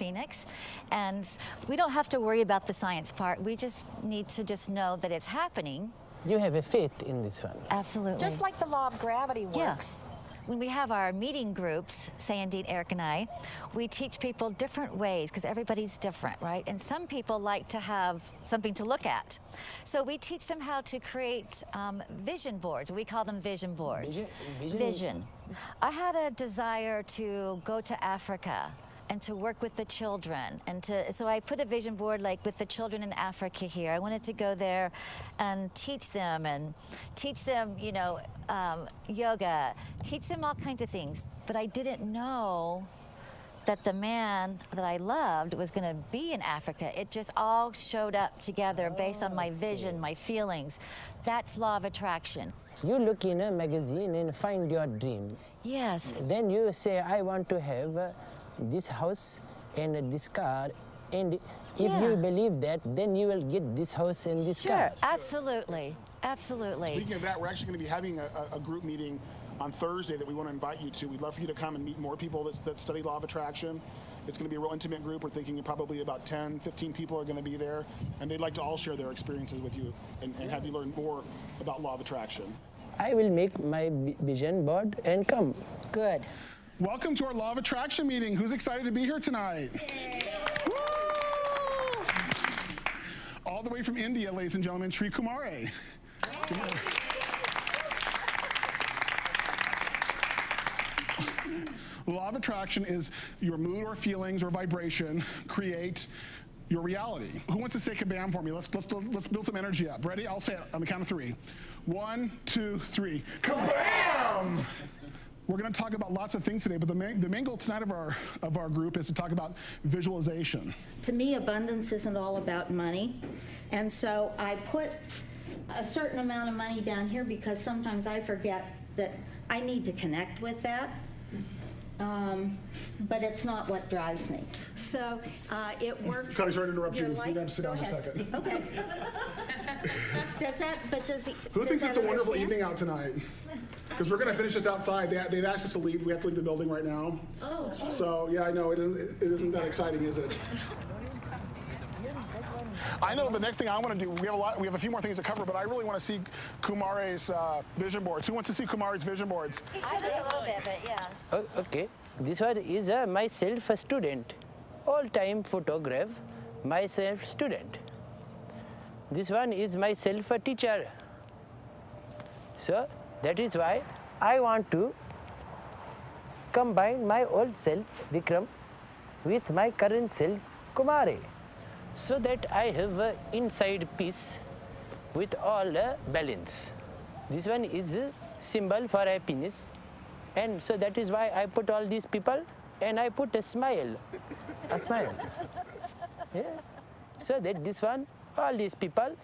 Phoenix, and we don't have to worry about the science part. We just need to just know that it's happening. You have a faith in this one. Absolutely. Just like the law of gravity works. Yeah. When we have our meeting groups, Sandy, Eric, and I, we teach people different ways because everybody's different, right? And some people like to have something to look at. So we teach them how to create vision boards. We call them vision boards. Vision. I had a desire to go to Africa and to work with the children, and so I put a vision board like with the children in Africa here. I wanted to go there and teach them, you know, yoga, teach them all kinds of things. But I didn't know that the man that I loved was going to be in Africa. It just all showed up together based on my vision, my feelings. That's law of attraction. You look in a magazine and find your dream. Yes. Then you say, I want to have this house and this car, and if you believe that, then you will get this house and this car. Sure, absolutely, absolutely. Speaking of that, we're actually going to be having a group meeting on Thursday that we want to invite you to. We'd love for you to come and meet more people that study law of attraction. It's going to be a real intimate group. We're thinking probably about 10, 15 people are going to be there, and they'd like to all share their experiences with you and have you learn more about law of attraction. I will make my vision board and come. Good. Welcome to our Law of Attraction meeting. Who's excited to be here tonight? Woo! All the way from India, ladies and gentlemen, Sri Kumare. Law of attraction is your mood or feelings or vibration create your reality. Who wants to say kabam for me? Let's build some energy up. Ready? I'll say it on the count of 3. 1, 2, 3. Kabam! We're going to talk about lots of things today, but the main goal tonight of our group is to talk about visualization. To me, abundance isn't all about money, and so I put a certain amount of money down here because sometimes I forget that I need to connect with that. But it's not what drives me. So it works. Sorry to interrupt you. Life, you have to sit down for a second. Okay. Does he? Who thinks it's a wonderful evening out tonight? Because we're going to finish this outside. They've asked us to leave. We have to leave the building right now. Oh, geez. So yeah, I know it isn't that exciting, is it? I know the next thing I want to do. We have a few more things to cover, but I really want to see Kumare's vision boards. Who wants to see Kumare's vision boards? I did a little bit, but yeah. Oh, okay. This one is my self-student. All-time photograph, my self-student. This one is my self-teacher. So that is why I want to combine my old self, Vikram, with my current self, Kumare, so that I have an inside peace with all the balance. This one is a symbol for happiness, and so that is why I put all these people, and I put a smile. Yeah. So that this one, all these people,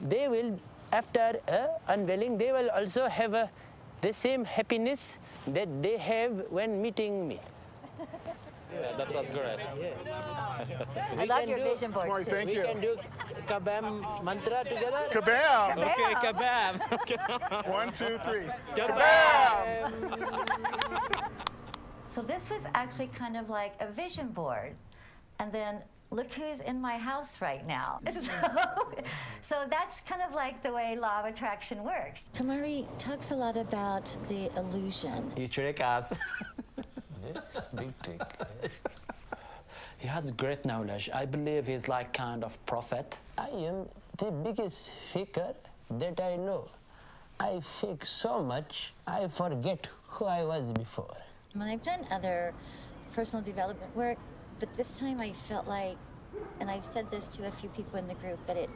they will, after unveiling, they will also have the same happiness that they have when meeting me. Yeah, that was great. Yeah. I love your vision board. Kumare, thank We you. can do kabam mantra together. Kabam! Okay, kabam. 1, 2, 3. Kabam! So this was actually kind of like a vision board. And then look who's in my house right now. So that's kind of like the way law of attraction works. Kumare talks a lot about the illusion. You trick us. Yes, big trick. He has great knowledge. I believe he's like kind of prophet. I am the biggest faker that I know. I fake so much, I forget who I was before. And I've done other personal development work, but this time I felt like, and I've said this to a few people in the group, that it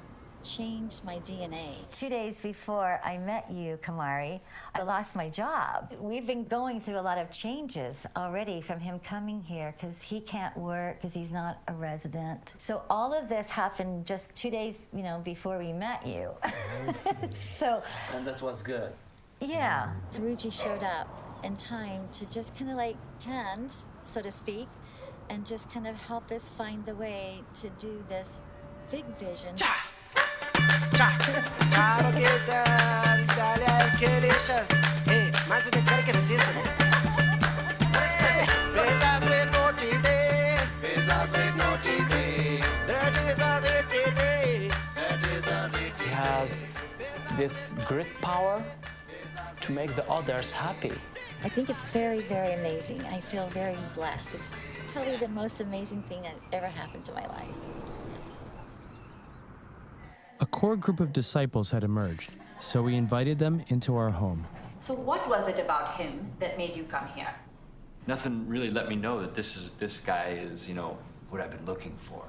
changed my DNA. 2 days before I met you, Kumare, I lost my job. We've been going through a lot of changes already from him coming here because he can't work because he's not a resident. So all of this happened just 2 days, before we met you. And that was good. Yeah. Guruji showed up in time to just kind of like tend, so to speak, and just kind of help us find the way to do this big vision. He has this great power to make the others happy. I think it's very, very amazing. I feel very blessed. It's probably the most amazing thing that ever happened to my life. A core group of disciples had emerged, so we invited them into our home. So what was it about him that made you come here? Nothing really let me know that this guy is, you know, what I've been looking for.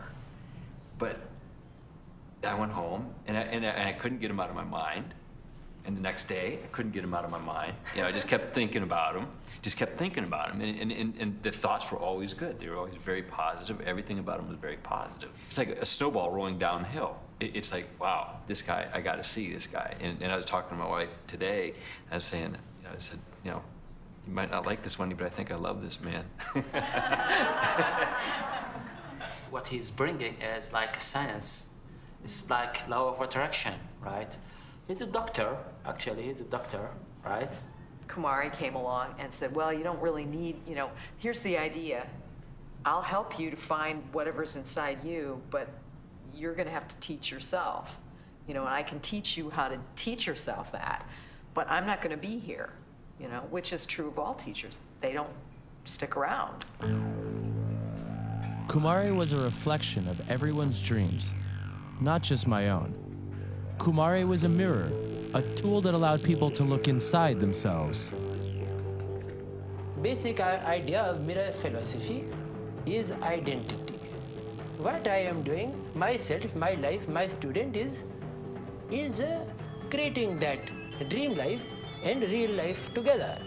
But I went home and I couldn't get him out of my mind. And the next day, I couldn't get him out of my mind. You know, I just kept thinking about him, and the thoughts were always good. They were always very positive. Everything about him was very positive. It's like a snowball rolling downhill. It's like, wow, this guy, I got to see this guy. And I was talking to my wife today. I was saying, I said, you know, you might not like this one, but I think I love this man. What he's bringing is like science. It's like law of attraction, right? He's a doctor, actually, he's a doctor, right? Kumare came along and said, well, you don't really need, you know, here's the idea. I'll help you to find whatever's inside you, but you're going to have to teach yourself. You know, and I can teach you how to teach yourself that, but I'm not going to be here, you know, which is true of all teachers. They don't stick around. Kumare was a reflection of everyone's dreams, not just my own. Kumare was a mirror, a tool that allowed people to look inside themselves. Basic idea of mirror philosophy is identity. What I am doing, myself, my life, my student is creating that dream life and real life together.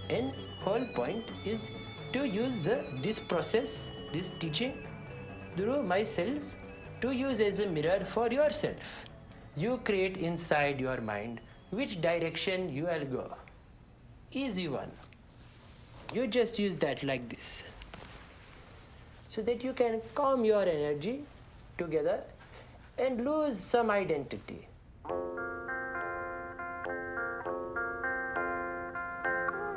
And whole point is to use this process, this teaching, through myself, to use as a mirror for yourself. You create inside your mind which direction you will go. Easy one. You just use that like this, so that you can calm your energy together and lose some identity.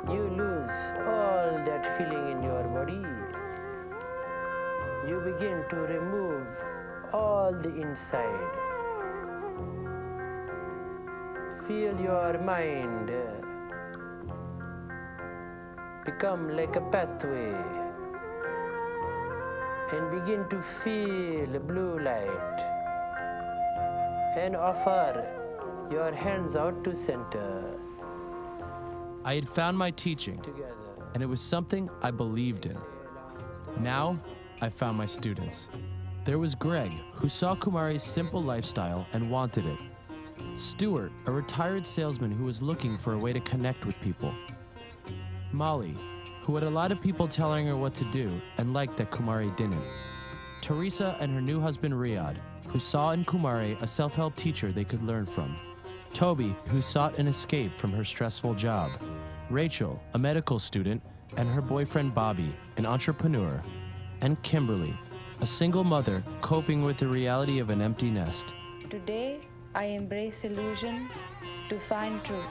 You lose all that feeling in your body. You begin to remove all the inside. Feel your mind become like a pathway and begin to feel blue light and offer your hands out to center. I had found my teaching, Together. and it was something I believed in. Now, I found my students. There was Greg, who saw Kumare's simple lifestyle and wanted it. Stuart, a retired salesman who was looking for a way to connect with people. Molly, who had a lot of people telling her what to do and liked that Kumare didn't. Teresa and her new husband Riyadh, who saw in Kumare a self-help teacher they could learn from. Toby, who sought an escape from her stressful job. Rachel, a medical student, and her boyfriend Bobby, an entrepreneur. And Kimberly, a single mother coping with the reality of an empty nest. Today, I embrace illusion to find truth.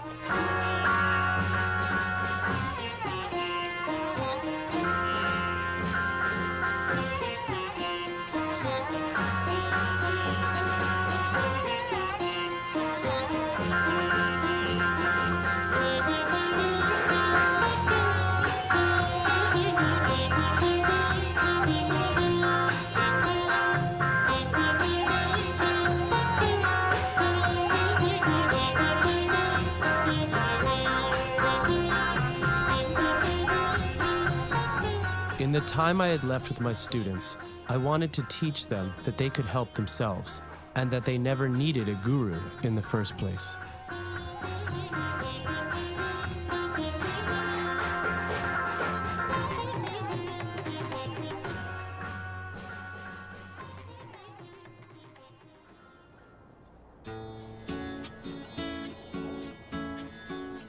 In the time I had left with my students, I wanted to teach them that they could help themselves and that they never needed a guru in the first place.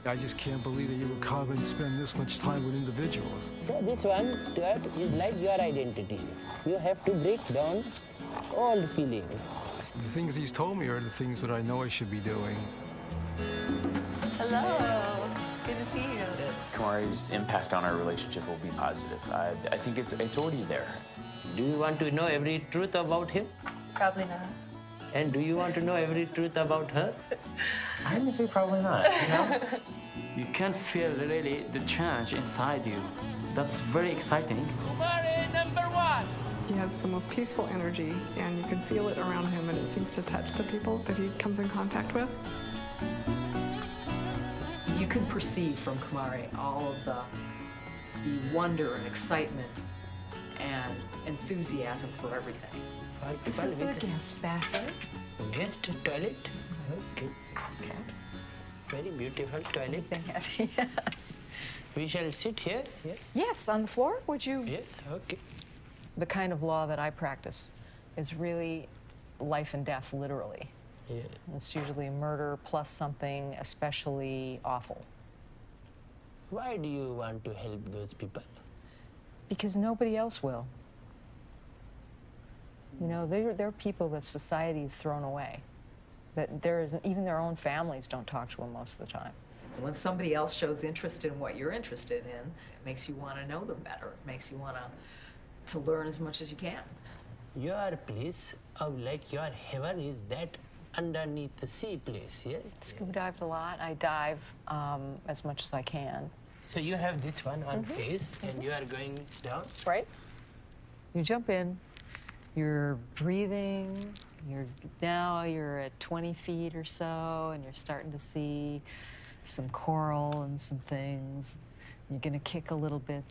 I just can't believe that you would come and spend this much time with individuals. So this one, Stuart, is like your identity. You have to break down all feeling. The things he's told me are the things that I know I should be doing. Hello. Good to see you. Kumare's impact on our relationship will be positive. I think it's already there. Do you want to know every truth about him? Probably not. And do you want to know every truth about her? I would say probably not, you know? You can feel really the change inside you. That's very exciting. Kumare #1! He has the most peaceful energy, and you can feel it around him, and it seems to touch the people that he comes in contact with. You can perceive from Kumare all of the wonder and excitement and enthusiasm for everything. This is the guest bathroom. Guest toilet? Okay. Very beautiful toilet. Yes. We shall sit here? Yeah. Yes, on the floor, would you? Yeah, okay. The kind of law that I practice is really life and death, literally. Yeah. It's usually murder plus something especially awful. Why do you want to help those people? Because nobody else will. You know, they're people that society has thrown away. That even their own families don't talk to them most of the time. When somebody else shows interest in what you're interested in, it makes you want to know them better. It makes you want to learn as much as you can. Your place of like your heaven is that underneath the sea place, yes? Scuba dived a lot. I dive as much as I can. So you have this one on face and you are going down? Right. You jump in, you're breathing, now you're at 20 feet or so, and you're starting to see some coral and some things. You're gonna kick a little bit,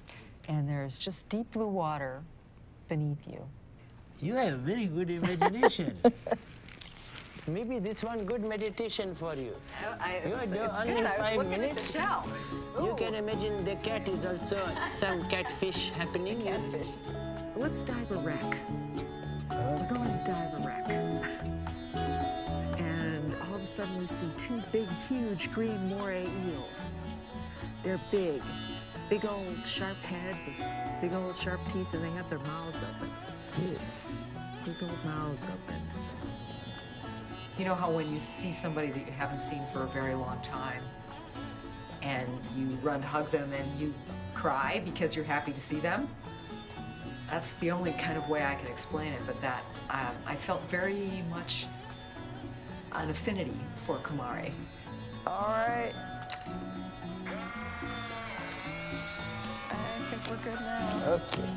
and there's just deep blue water beneath you. You have very good imagination. Maybe this one good meditation for you. You are only 5 minutes. You can imagine the cat is also some catfish happening. Catfish. Let's dive a wreck. We're going to dive a wreck. And all of a sudden we see two big, huge green moray eels. They're big old sharp head with big old sharp teeth, and they have their mouths open. Big old mouths open. You know how when you see somebody that you haven't seen for a very long time, and you run to hug them and you cry because you're happy to see them? That's the only kind of way I can explain it, but that I felt very much an affinity for Kumare. All right. I think we're good now. Okay.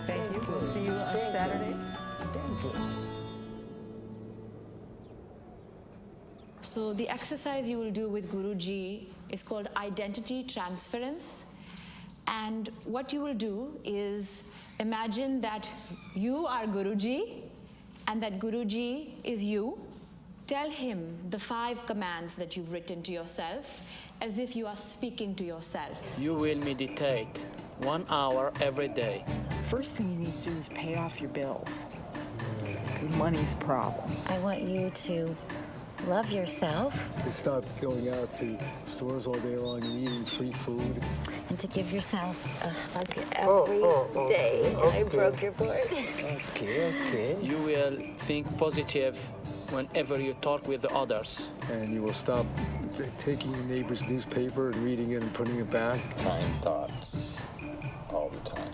Thank you. We'll see you on Saturday. Thank you. So the exercise you will do with Guruji is called identity transference. And what you will do is imagine that you are Guruji and that Guruji is you. Tell him the 5 commands that you've written to yourself as if you are speaking to yourself. You will meditate 1 hour every day. First thing you need to do is pay off your bills. Money's a problem. I want you to love yourself. To stop going out to stores all day long and eating free food. And to give yourself a hug every day. okay. I broke your board. Okay. You will think positive whenever you talk with the others. And you will stop taking your neighbor's newspaper and reading it and putting it back. Kind thoughts all the time.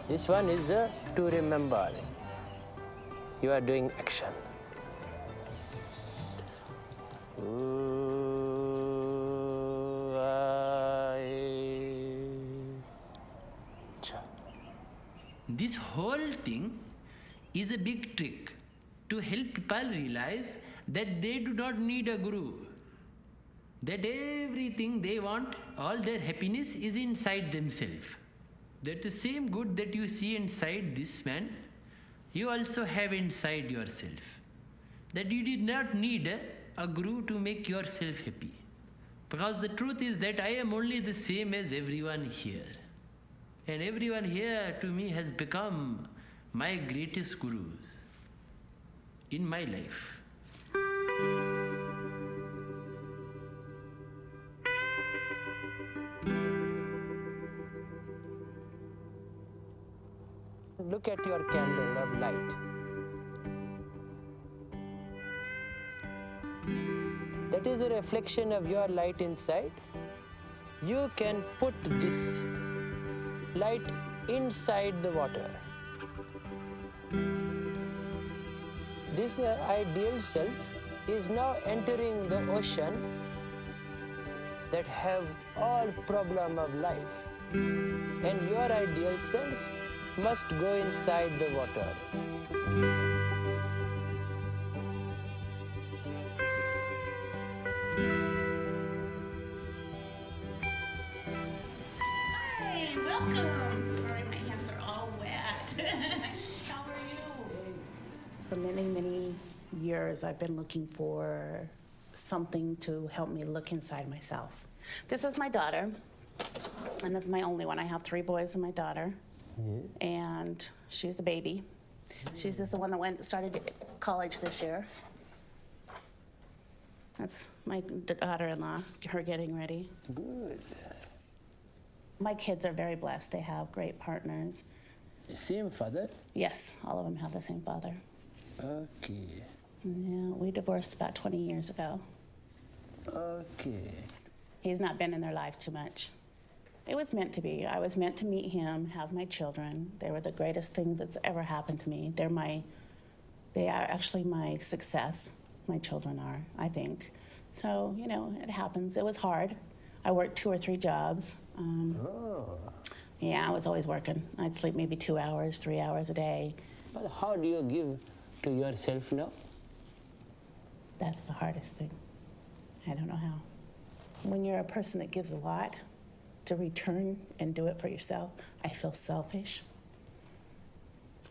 This one is to remember. You are doing action. This whole thing is a big trick to help people realize that they do not need a guru. That everything they want, all their happiness is inside themselves. That the same good that you see inside this man, you also have inside yourself. That you did not need a guru to make yourself happy. Because the truth is that I am only the same as everyone here. And everyone here to me has become my greatest gurus in my life. Look at your candle of light. That is a reflection of your light inside. you can put this light inside the water. This ideal self is now entering the ocean that have all problem of life, and your ideal self must go inside the water. Hi, welcome. Sorry, my hands are all wet. How are you? For many, many years, I've been looking for something to help me look inside myself. This is my daughter, and this is my only one. I have 3 boys and my daughter, and she's the baby. She's just the one that started college this year. That's my daughter-in-law, her getting ready. Good. My kids are very blessed. They have great partners. Same father? Yes, all of them have the same father. Okay. Yeah, we divorced about 20 years ago. Okay. He's not been in their life too much. It was meant to be. I was meant to meet him, have my children. They were the greatest thing that's ever happened to me. They are actually my success. My children are, I think. So, you know, it happens. It was hard. I worked 2 or 3 jobs. Yeah, I was always working. I'd sleep maybe 2 hours, 3 hours a day. But how do you give to yourself now? That's the hardest thing. I don't know how. When you're a person that gives a lot, to return and do it for yourself, I feel selfish.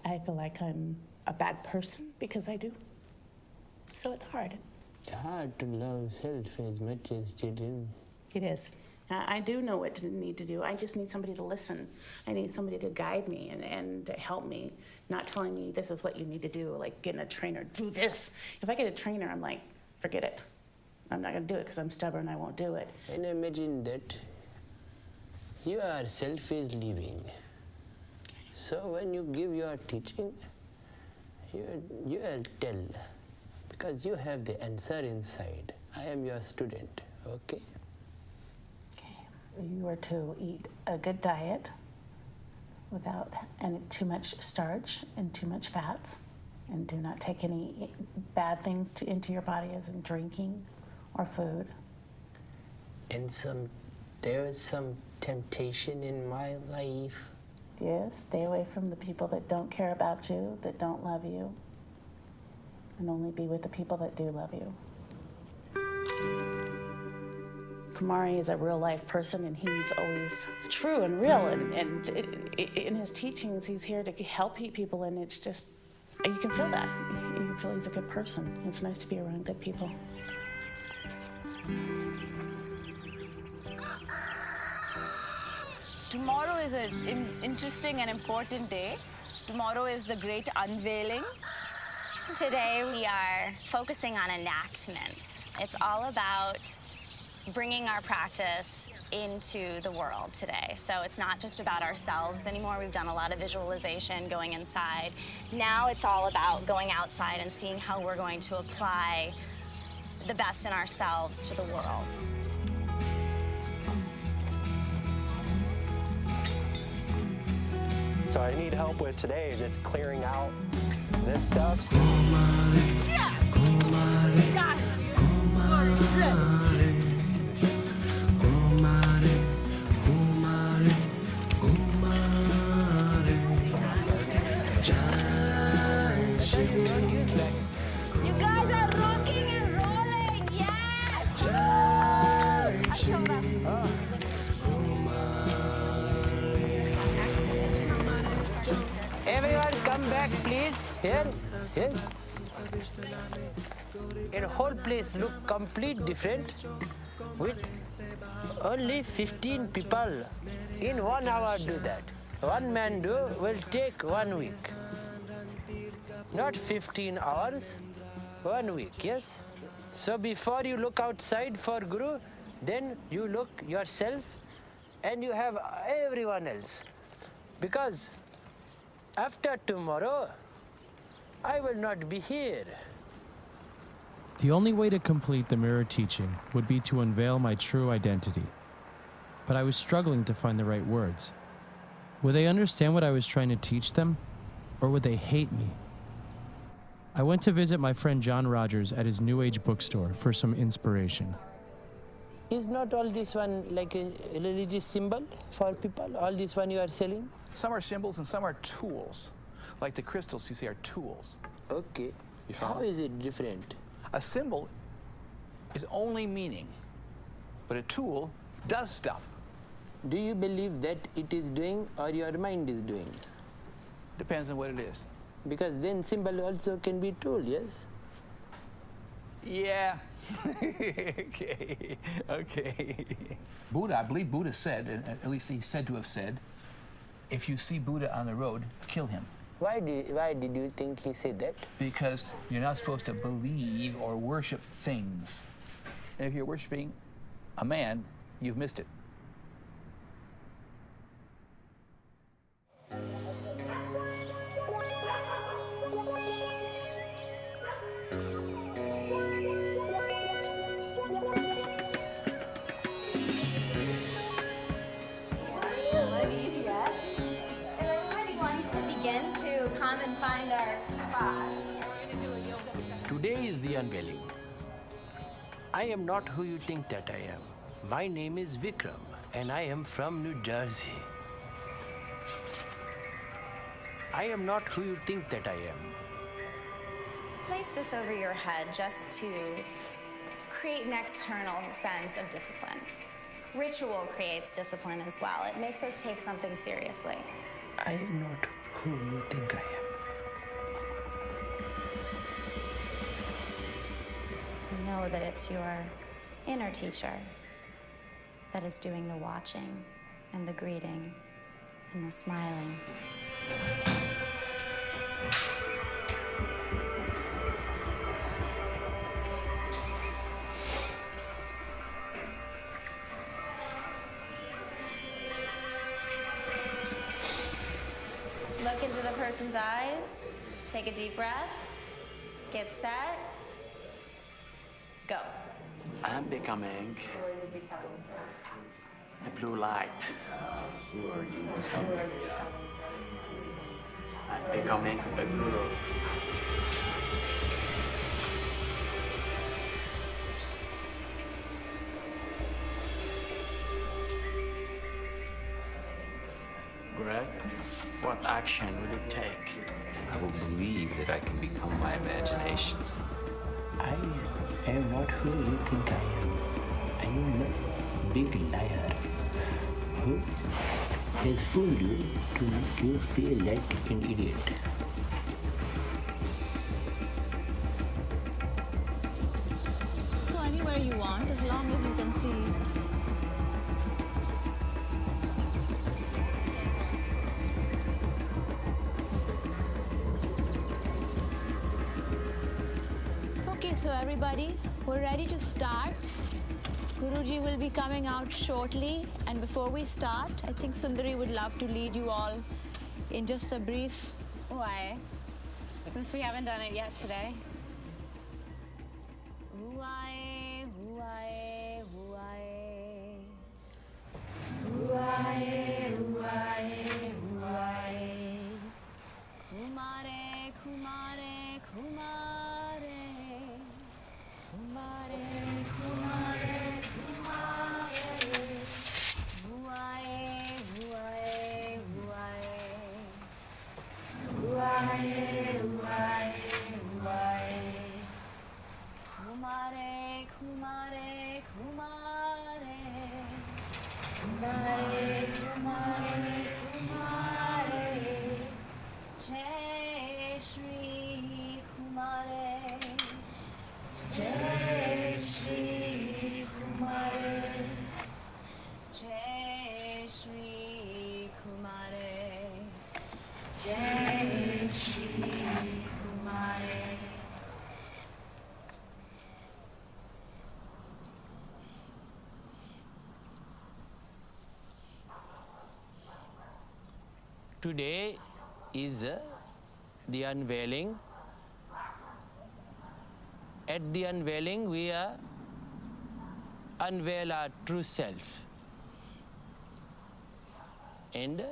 I feel like I'm a bad person because I do. So it's hard. It's hard to love self as much as children. It is. I do know what to need to do. I just need somebody to listen. I need somebody to guide me and to help me, not telling me this is what you need to do, like getting a trainer, do this. If I get a trainer, I'm like, forget it. I'm not gonna do it because I'm stubborn, I won't do it. And imagine that yourself is living. So when you give your teaching, you will tell, because you have the answer inside. I am your student, okay? You are to eat a good diet without too much starch and too much fats, and do not take any bad things into your body, as in drinking or food. And there is some temptation in my life. Yes, stay away from the people that don't care about you, that don't love you, and only be with the people that do love you. Kumare is a real-life person, and he's always true and real, and in his teachings, he's here to help people, and it's just, you can feel that. You can feel he's a good person. It's nice to be around good people. Tomorrow is an interesting and important day. Tomorrow is the great unveiling. Today we are focusing on enactment. It's all about bringing our practice into the world today. So it's not just about ourselves anymore. We've done a lot of visualization going inside. Now it's all about going outside and seeing how we're going to apply the best in ourselves to the world. So I need help with today, just clearing out this stuff. Yeah! Got it. You guys are rocking and rolling, yes! Everyone come back, please. Here. And whole place look complete different with only 15 people in 1 hour do that. One man will take 1 week. Not 15 hours, 1 week, yes? So before you look outside for Guru, then you look yourself and you have everyone else. Because after tomorrow, I will not be here. The only way to complete the mirror teaching would be to unveil my true identity. but I was struggling to find the right words. Would they understand what I was trying to teach them, or would they hate me? I went to visit my friend John Rogers at his New Age bookstore for some inspiration. Is not all this one like a religious symbol for people? All this one you are selling? Some are symbols and some are tools. Like the crystals you see are tools. Okay. You follow? How is it different? A symbol is only meaning, but a tool does stuff. Do you believe that it is doing or your mind is doing? Depends on what it is. Because then symbol also can be tool, yes? Yeah. Okay. Okay. Buddha, I believe Buddha said, and at least he's said to have said, if you see Buddha on the road, kill him. Why did you think he said that? Because you're not supposed to believe or worship things. And if you're worshiping a man, you've missed it. Today is the unveiling. I am not who you think that I am. My name is Vikram, and I am from New Jersey. I am not who you think that I am. Place this over your head just to create an external sense of discipline. Ritual creates discipline as well. It makes us take something seriously. I am not who you think I am. Know that it's your inner teacher that is doing the watching and the greeting and the smiling. Look into the person's eyes, take a deep breath, get set, go. I'm becoming the blue light. Who are you becoming? I'm becoming a guru. Greg, what action will you take? I will believe that I can become my imagination. I am not who you think I am. I am a big liar who has fooled you to make you feel like an idiot. So anywhere you want, as long as you can see. Okay, so everybody, we're ready to start. Guruji will be coming out shortly, and before we start, I think Sundari would love to lead you all in just a brief. Why? Since we haven't done it yet today. Kumare, Kumare, Kumare. Kumare, Kumare, Kumare. Huae, huae, huae. Huae, huae, huae. Kumare, Kumare, Kumare. Kumare, Kumare, Kumare. Jai Shri Kumare. Jai Shri Kumare. Jai Shri Kumare. Jai Shri Kumare. Today is the unveiling. At the unveiling, we unveil our true self. And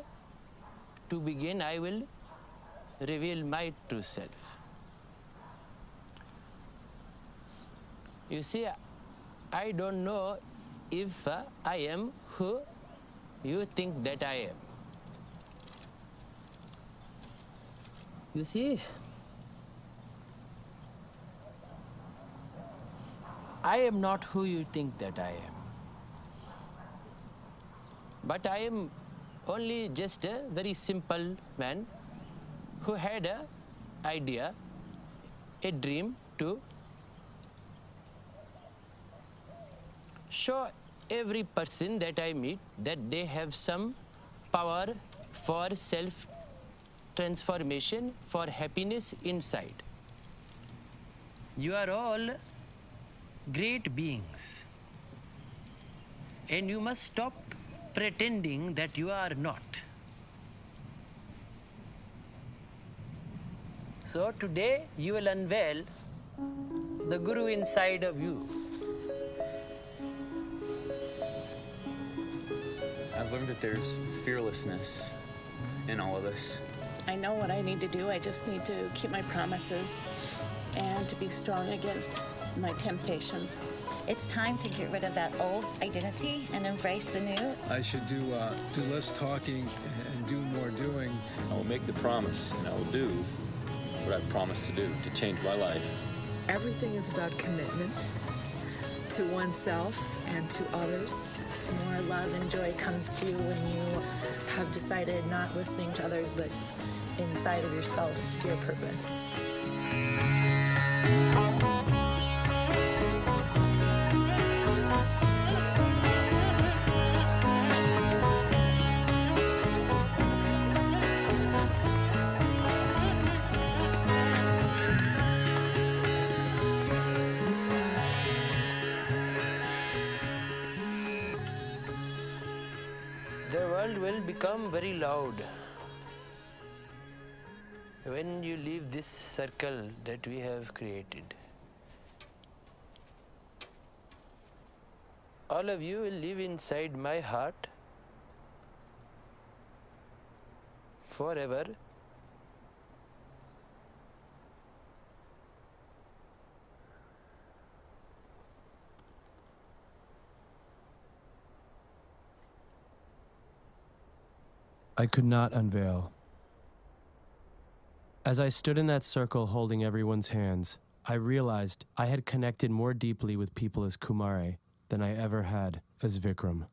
to begin, I will reveal my true self. You see, I don't know if I am who you think that I am. You see, I am not who you think that I am. But I am only just a very simple man who had an idea, a dream to show every person that I meet that they have some power for self-transformation, for happiness inside. You are all great beings, and you must stop pretending that you are not. So today you will unveil the Guru inside of you. I've learned that there's fearlessness in all of us. I know what I need to do. I just need to keep my promises and to be strong against my temptations. It's time to get rid of that old identity and embrace the new. I should do less talking and do more doing. I will make the promise, and I will do what I've promised to do to change my life. Everything is about commitment to oneself and to others. More love and joy comes to you when you have decided not listening to others, but inside of yourself, your purpose. The world will become very loud when you leave this circle that we have created. All of you will live inside my heart forever. I could not unveil. As I stood in that circle holding everyone's hands, I realized I had connected more deeply with people as Kumare than I ever had as Vikram.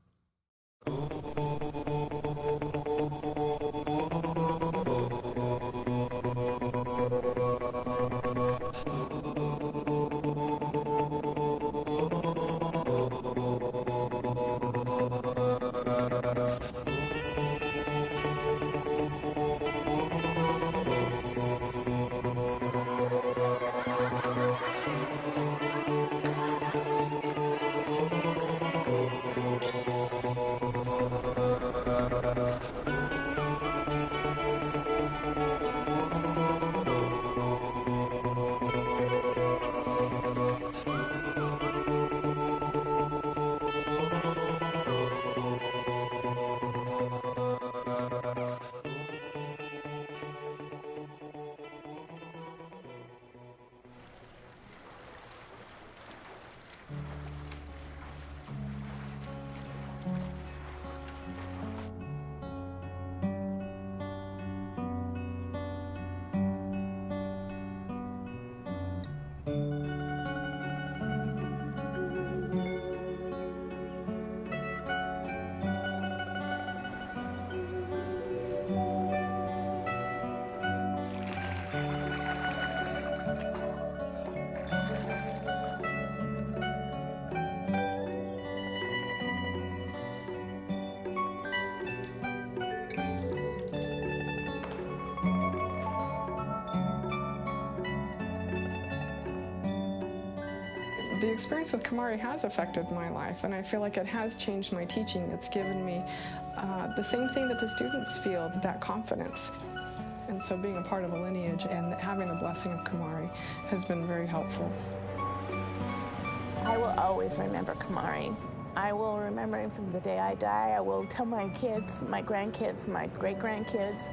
The experience with Kumare has affected my life, and I feel like it has changed my teaching. It's given me the same thing that the students feel, that confidence. And so being a part of a lineage and having the blessing of Kumare has been very helpful. I will always remember Kumare I will remember him from the day I die. I will tell my kids, my grandkids, my great-grandkids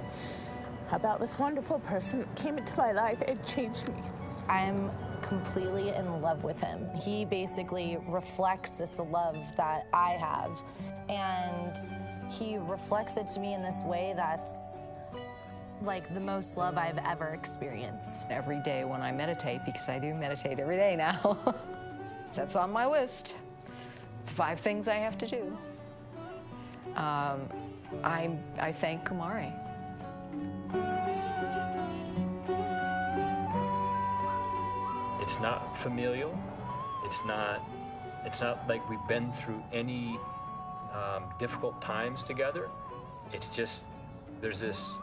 about this wonderful person that came into my life and changed me. I'm completely in love with him. He basically reflects this love that I have, and he reflects it to me in this way that's like the most love I've ever experienced. Every day when I meditate, because I do meditate every day now, that's on my list. 5 things I have to do. I thank Kumare. It's not familial. It's not like we've been through any difficult times together. It's just there's this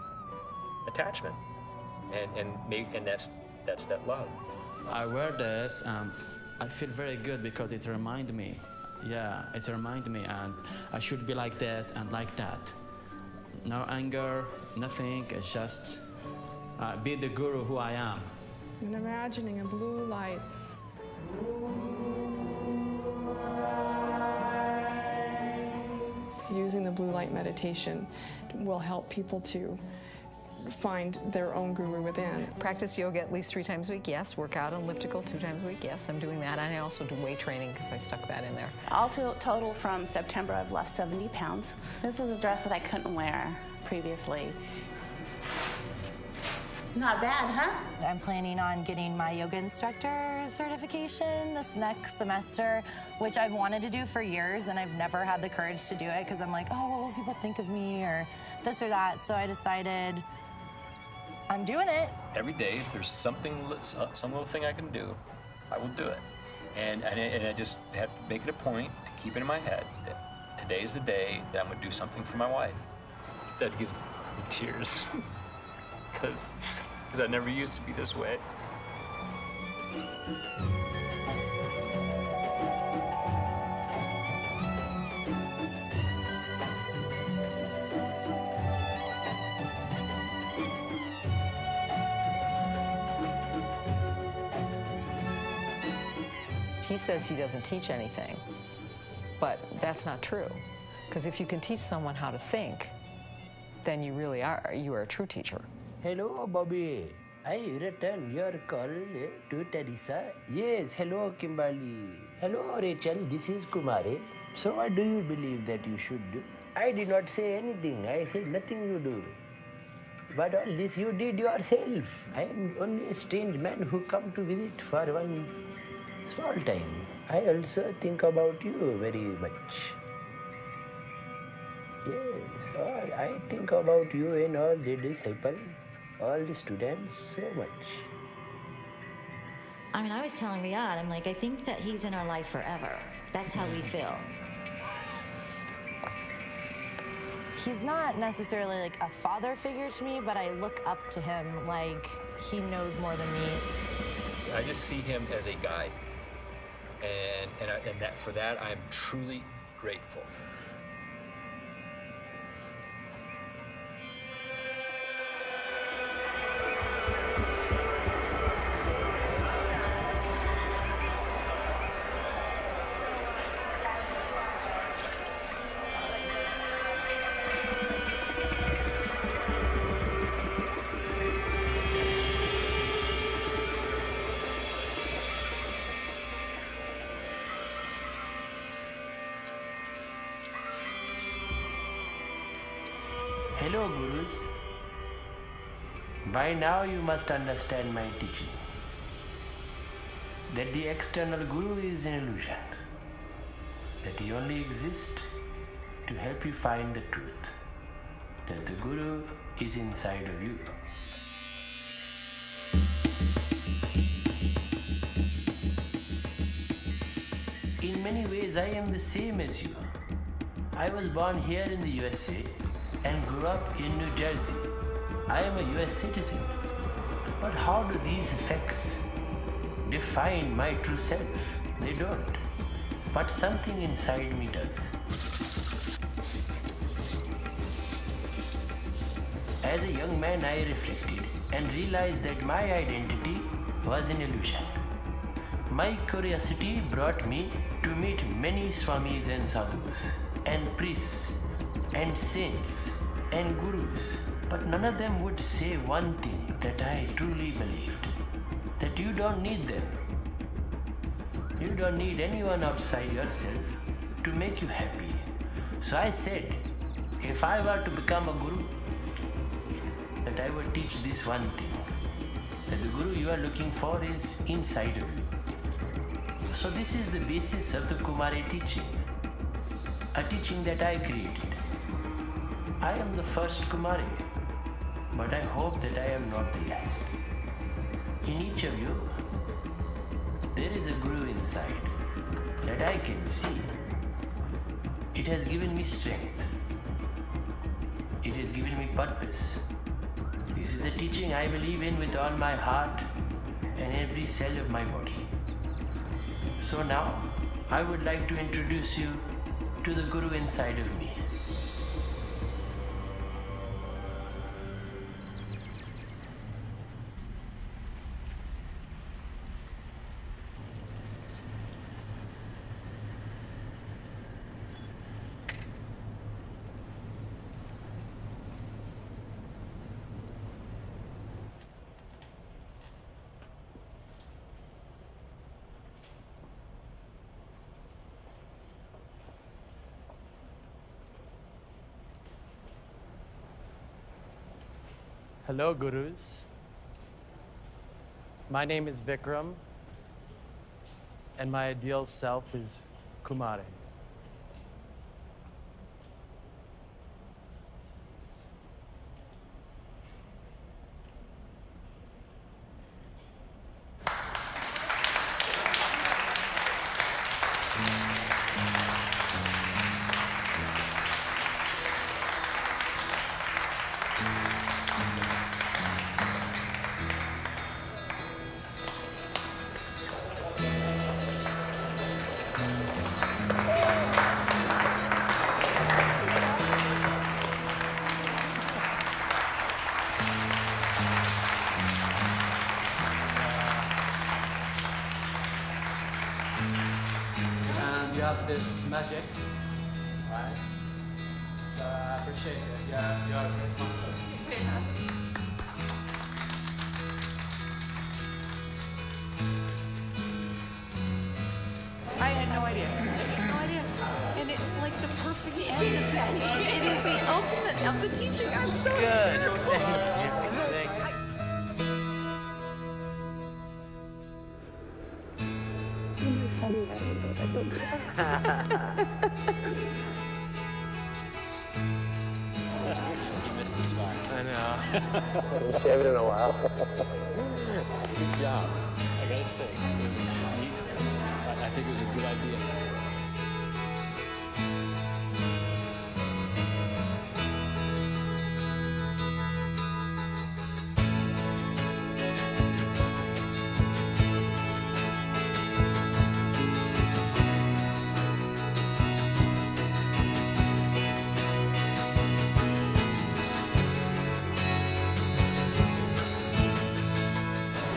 attachment, and that's that love. I wear this and I feel very good because it reminds me. Yeah, it reminds me, and I should be like this and like that. No anger, nothing. It's just be the guru who I am. And imagining a blue light. Using the blue light meditation will help people to find their own guru within. Practice yoga at least 3 times a week, yes. Work out on elliptical 2 times a week, yes. I'm doing that. And I also do weight training because I stuck that in there. All total from September, I've lost 70 pounds. This is a dress that I couldn't wear previously. Not bad, huh? I'm planning on getting my yoga instructor certification this next semester, which I've wanted to do for years, and I've never had the courage to do it because I'm like, oh, what will people think of me, or this or that. So I decided I'm doing it. Every day, if there's something, some little thing I can do, I will do it. And I just have to make it a point to keep it in my head that today's the day that I'm going to do something for my wife. That gives me tears. Because I never used to be this way. He says he doesn't teach anything, but that's not true. Because if you can teach someone how to think, then you really are, you are a true teacher. Hello, Bobby. I return your call to Teresa. Yes, hello, Kimberly. Hello, Rachel. This is Kumare. So what do you believe that you should do? I did not say anything. I said nothing to do. But all this you did yourself. I am only a strange man who come to visit for one small time. I also think about you very much. Yes, I think about you and all the disciples, all the students, so much. I mean, I was telling Riyadh, I'm like, I think that he's in our life forever. That's how we feel. He's not necessarily like a father figure to me, but I look up to him like he knows more than me. I just see him as a guide. And that for that, I'm truly grateful. Hello, Gurus. By now you must understand my teaching. That the external Guru is an illusion. That he only exists to help you find the truth. That the Guru is inside of you. In many ways, I am the same as you. I was born here in the USA and grew up in New Jersey. I am a US citizen. But how do these effects define my true self? They don't. But something inside me does. As a young man, I reflected and realized that my identity was an illusion. My curiosity brought me to meet many swamis and sadhus, and priests, and saints, and gurus. But none of them would say one thing that I truly believed, that you don't need them. You don't need anyone outside yourself to make you happy. So I said, if I were to become a guru, that I would teach this one thing, that the guru you are looking for is inside of you. So this is the basis of the Kumare teaching, a teaching that I created. I am the first Kumare, but I hope that I am not the last. In each of you, there is a guru inside that I can see. It has given me strength. It has given me purpose. This is a teaching I believe in with all my heart and every cell of my body. So now, I would like to introduce you to the guru inside of me. Hello, Gurus. My name is Vikram, and my ideal self is Kumare. And you have this magic, right? So I appreciate it. Yeah, you are a great master. I had no idea. No idea. And it's like the perfect end of the teaching. It is the ultimate of the teaching. I'm so Good. Thank you. You missed a spot. I know. You haven't in a while. Good job. I gotta say, it was I think it was a good idea.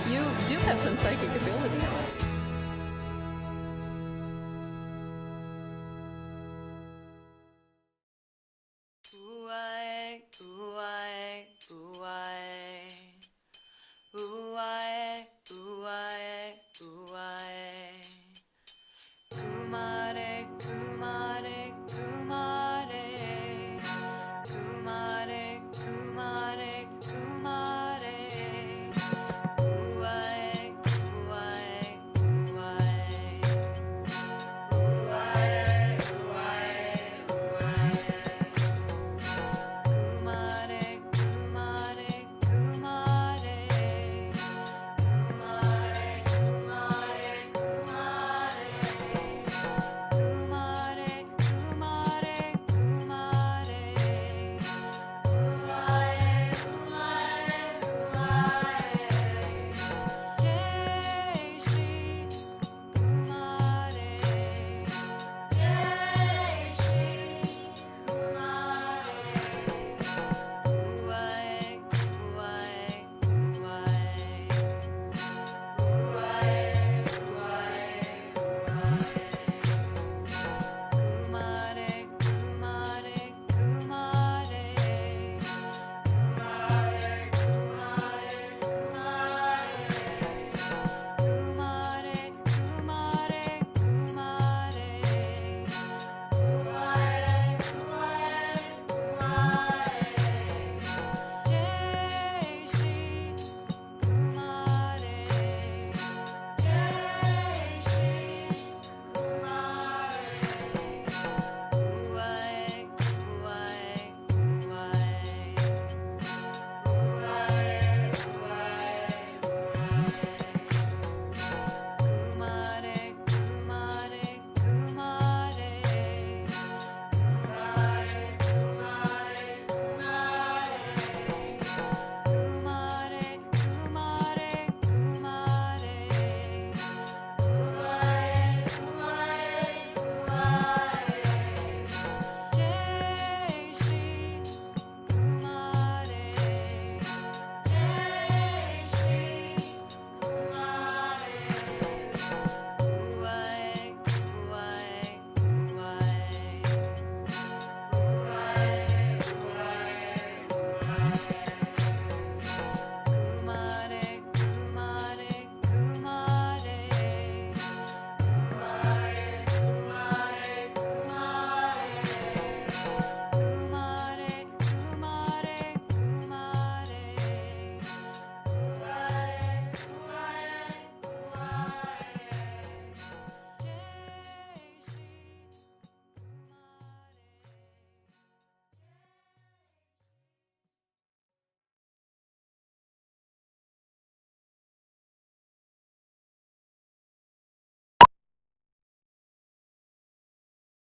You do have some psychic abilities.